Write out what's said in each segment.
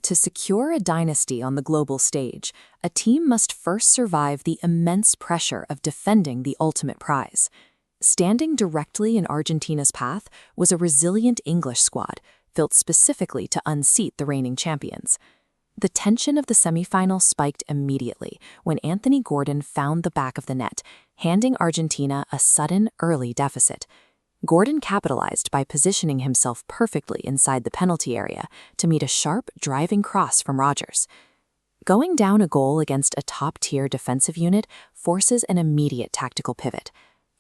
To secure a dynasty on the global stage, a team must first survive the immense pressure of defending the ultimate prize. Standing directly in Argentina's path was a resilient English squad, built specifically to unseat the reigning champions. The tension of the semifinal spiked immediately when Anthony Gordon found the back of the net, handing Argentina a sudden early deficit. Gordon capitalized by positioning himself perfectly inside the penalty area to meet a sharp, driving cross from Rodgers. Going down a goal against a top-tier defensive unit forces an immediate tactical pivot.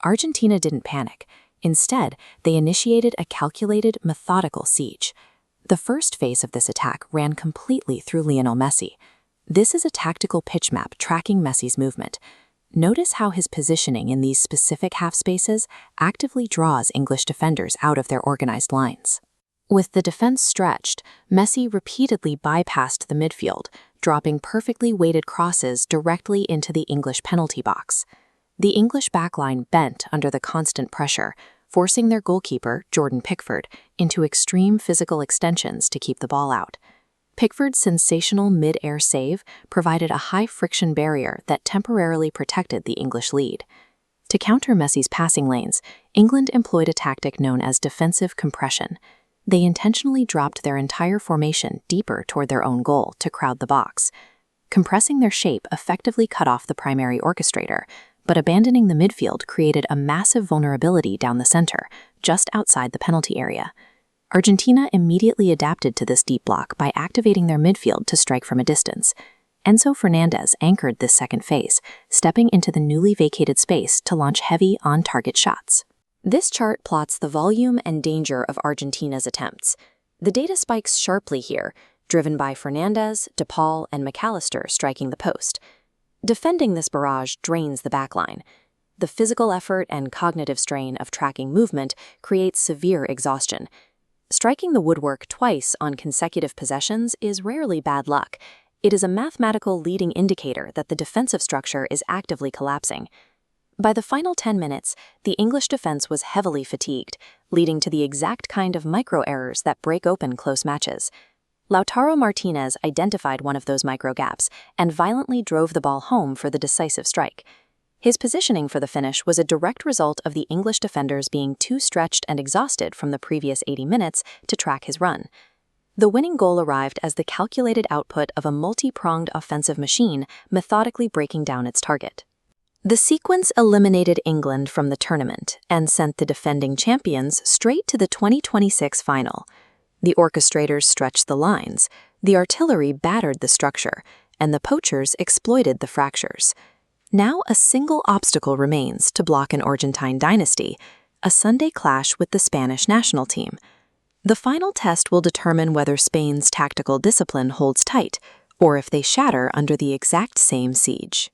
Argentina didn't panic. Instead, they initiated a calculated, methodical siege. The first phase of this attack ran completely through Lionel Messi. This is a tactical pitch map tracking Messi's movement. Notice how his positioning in these specific half spaces actively draws English defenders out of their organized lines. With the defense stretched, Messi repeatedly bypassed the midfield, dropping perfectly weighted crosses directly into the English penalty box. The English backline bent under the constant pressure, forcing their goalkeeper, Jordan Pickford, into extreme physical extensions to keep the ball out. Pickford's sensational mid-air save provided a high-friction barrier that temporarily protected the English lead. To counter Messi's passing lanes, England employed a tactic known as defensive compression. They intentionally dropped their entire formation deeper toward their own goal to crowd the box. Compressing their shape effectively cut off the primary orchestrator, but abandoning the midfield created a massive vulnerability down the center, just outside the penalty area. Argentina immediately adapted to this deep block by activating their midfield to strike from a distance. Enzo Fernandez anchored this second phase, stepping into the newly vacated space to launch heavy on-target shots. This chart plots the volume and danger of Argentina's attempts. The data spikes sharply here, driven by Fernandez, DePaul, and McAllister striking the post. Defending this barrage drains the backline. The physical effort and cognitive strain of tracking movement creates severe exhaustion. Striking the woodwork twice on consecutive possessions is rarely bad luck. It is a mathematical leading indicator that the defensive structure is actively collapsing. By the final 10 minutes, the English defense was heavily fatigued, leading to the exact kind of micro-errors that break open close matches. Lautaro Martinez identified one of those micro-gaps and violently drove the ball home for the decisive strike. His positioning for the finish was a direct result of the English defenders being too stretched and exhausted from the previous 80 minutes to track his run. The winning goal arrived as the calculated output of a multi-pronged offensive machine methodically breaking down its target. The sequence eliminated England from the tournament and sent the defending champions straight to the 2026 final. The orchestrators stretched the lines, the artillery battered the structure, and the poachers exploited the fractures. Now a single obstacle remains to block an Argentine dynasty, a Sunday clash with the Spanish national team. The final test will determine whether Spain's tactical discipline holds tight, or if they shatter under the exact same siege.